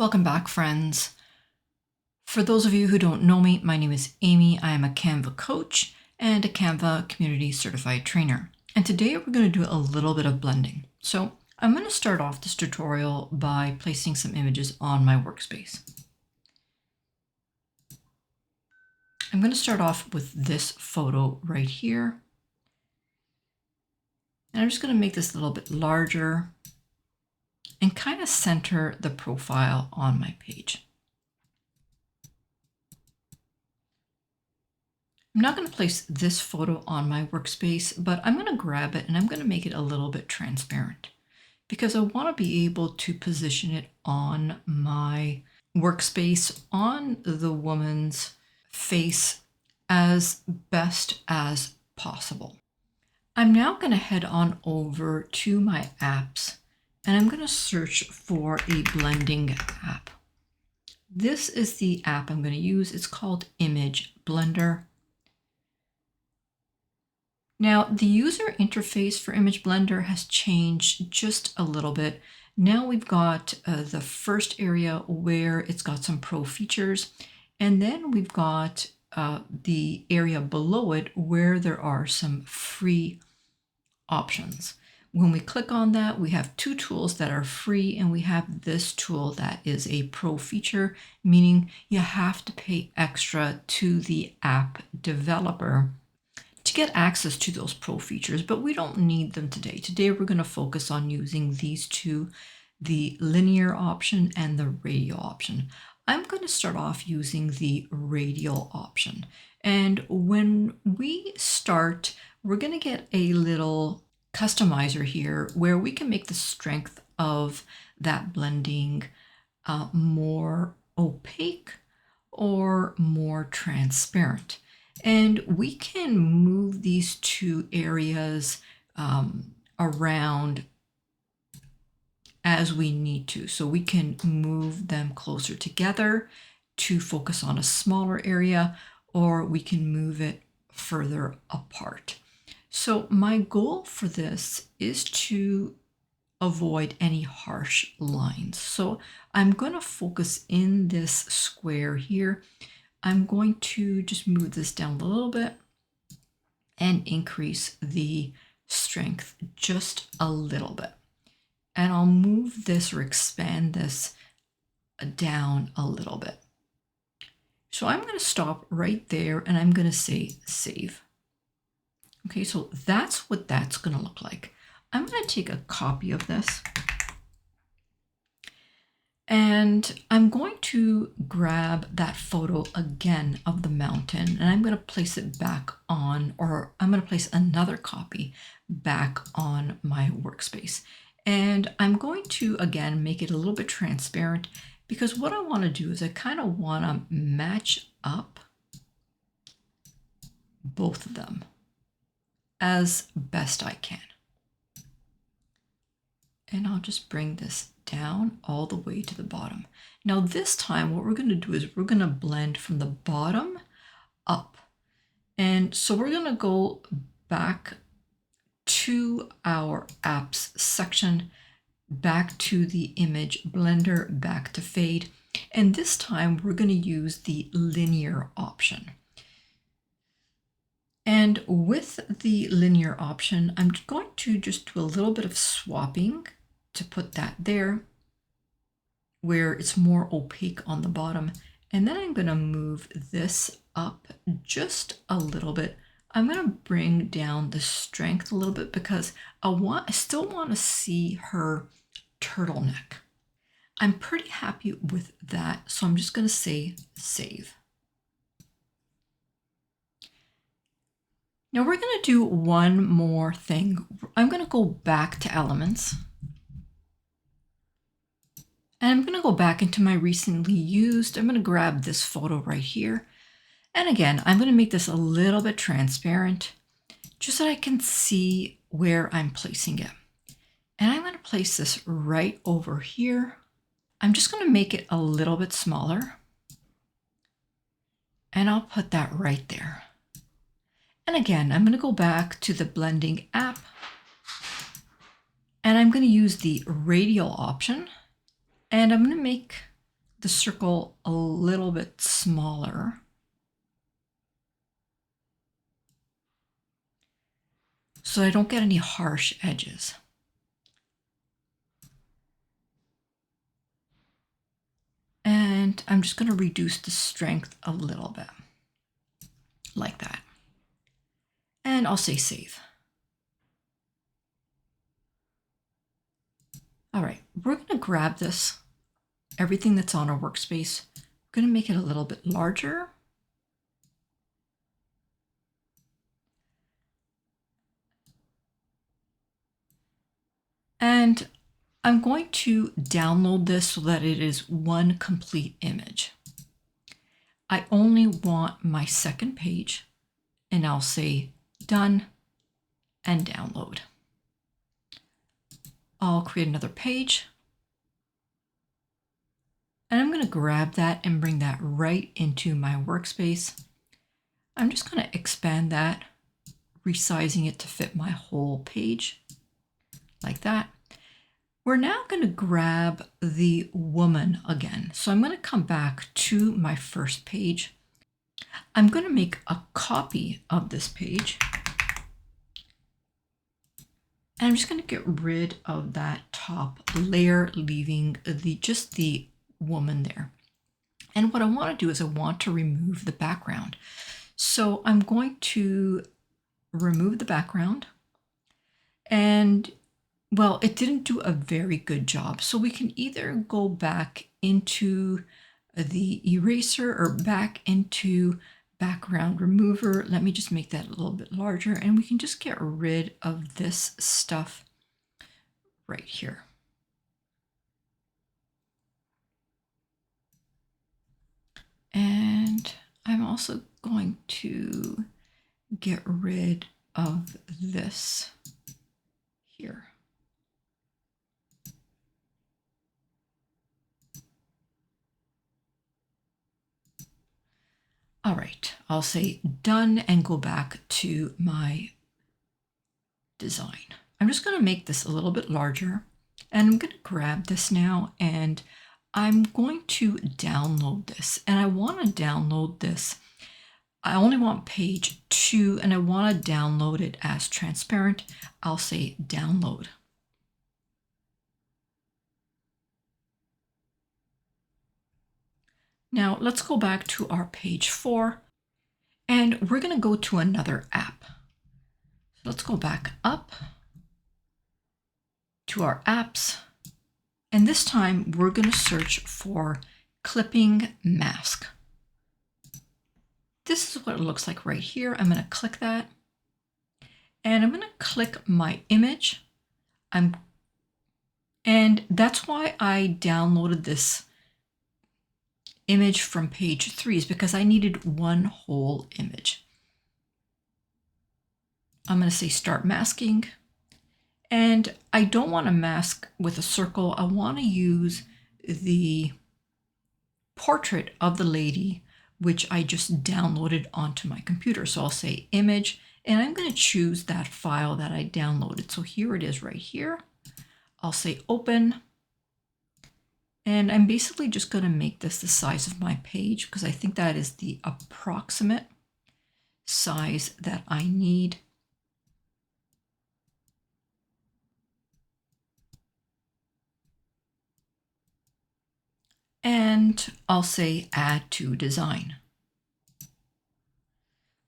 Welcome back, friends. For those of you who don't know me, my name is Amy. I am a Canva coach and a Canva community certified trainer. And today we're going to do a little bit of blending. So I'm going to start off this tutorial by placing some images on my workspace. I'm going to start off with this photo right here. And I'm just going to make this a little bit larger and kind of center the profile on my page. I'm not going to place this photo on my workspace, but I'm going to grab it and I'm going to make it a little bit transparent because I want to be able to position it on my workspace on the woman's face as best as possible. I'm now going to head on over to my apps and I'm going to search for a blending app. This is the app I'm going to use. It's called Image Blender. Now, the user interface for Image Blender has changed just a little bit. Now we've got the first area where it's got some pro features, and then we've got the area below it where there are some free options. When we click on that, we have two tools that are free, and we have this tool that is a pro feature, meaning you have to pay extra to the app developer to get access to those pro features, but we don't need them today. Today, we're going to focus on using these two, the linear option and the radial option. I'm going to start off using the radial option. And when we start, we're going to get a little customizer here where we can make the strength of that blending more opaque or more transparent. And we can move these two areas around as we need to. So we can move them closer together to focus on a smaller area, or we can move it further apart. So my goal for this is to avoid any harsh lines. So I'm going to focus in this square here. I'm going to just move this down a little bit and increase the strength just a little bit. And I'll move this or expand this down a little bit. So I'm going to stop right there and I'm going to say save. Okay, so that's what that's going to look like. I'm going to take a copy of this. And I'm going to grab that photo again of the mountain and I'm going to place it back on, or I'm going to place another copy back on my workspace. And I'm going to, again, make it a little bit transparent because what I want to do is I kind of want to match up both of them as best I can. And I'll just bring this down all the way to the bottom. Now this time what we're going to do is we're going to blend from the bottom up. And so we're going to go back to our apps section, back to the image blender, back to fade. And this time we're going to use the linear option. And with the linear option, I'm going to just do a little bit of swapping to put that there where it's more opaque on the bottom. And then I'm going to move this up just a little bit. I'm going to bring down the strength a little bit because I still want to see her turtleneck. I'm pretty happy with that. So I'm just going to say save. Now we're going to do one more thing. I'm going to go back to elements. And I'm going to go back into my recently used. I'm going to grab this photo right here. And again, I'm going to make this a little bit transparent just so I can see where I'm placing it. And I'm going to place this right over here. I'm just going to make it a little bit smaller. And I'll put that right there. And again, I'm going to go back to the blending app. And I'm going to use the radial option. And I'm going to make the circle a little bit smaller. So I don't get any harsh edges. And I'm just going to reduce the strength a little bit, like that. And I'll say save. All right, we're going to grab this, everything that's on our workspace. We're going to make it a little bit larger. And I'm going to download this so that it is one complete image. I only want my second page, and I'll say done and download. I'll create another page, and I'm going to grab that and bring that right into my workspace. I'm just going to expand that, resizing it to fit my whole page, like that. We're now going to grab the woman again. So I'm going to come back to my first page. I'm going to make a copy of this page. And I'm just going to get rid of that top layer, leaving just the woman there. And what I want to do is I want to remove the background. So I'm going to remove the background. And well, it didn't do a very good job. So we can either go back into the eraser or back into background remover. Let me just make that a little bit larger, and we can just get rid of this stuff right here. And I'm also going to get rid of this here. All right, I'll say done and go back to my design. I'm just going to make this a little bit larger, and I'm going to grab this now, and I'm going to download this. And I want to download this. I only want page 2, and I want to download it as transparent. I'll say download. Now let's go back to our page 4, and we're going to go to another app. So let's go back up to our apps, and this time we're going to search for clipping mask. This is what it looks like right here. I'm going to click that, and I'm going to click my image. And that's why I downloaded this image from page 3, is because I needed one whole image. I'm going to say start masking, and I don't want to mask with a circle. I want to use the portrait of the lady, which I just downloaded onto my computer. So I'll say image, and I'm going to choose that file that I downloaded. So here it is right here. I'll say open. And I'm basically just going to make this the size of my page, because I think that is the approximate size that I need. And I'll say add to design.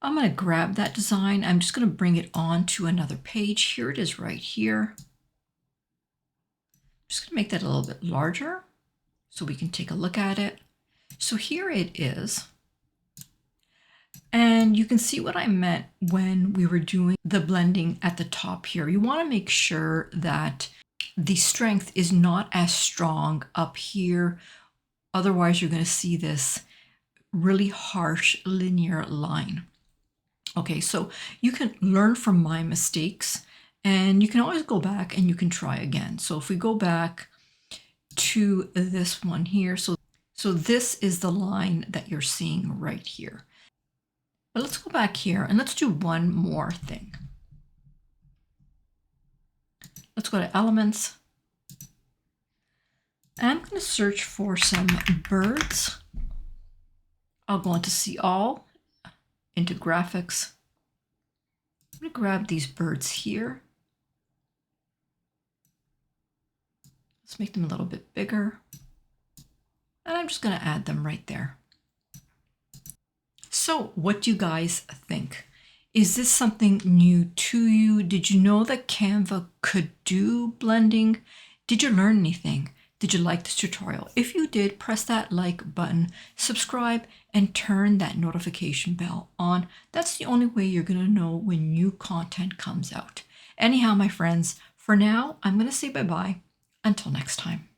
I'm going to grab that design. I'm just going to bring it on to another page. Here it is right here. I'm just going to make that a little bit larger so we can take a look at it. So here it is. And you can see what I meant when we were doing the blending at the top here. You want to make sure that the strength is not as strong up here. Otherwise, you're going to see this really harsh linear line. Okay, so you can learn from my mistakes, and you can always go back and you can try again. So if we go back to this one here, so this is the line that you're seeing right here. But let's go back here and let's do one more thing. Let's go to elements. And I'm going to search for some birds. I'll go into See All, into Graphics. I'm going to grab these birds here. Let's make them a little bit bigger. And I'm just going to add them right there. So what do you guys think? Is this something new to you? Did you know that Canva could do blending? Did you learn anything? Did you like this tutorial? If you did, press that like button, subscribe, and turn that notification bell on. That's the only way you're going to know when new content comes out. Anyhow, my friends, for now, I'm going to say bye-bye. Until next time.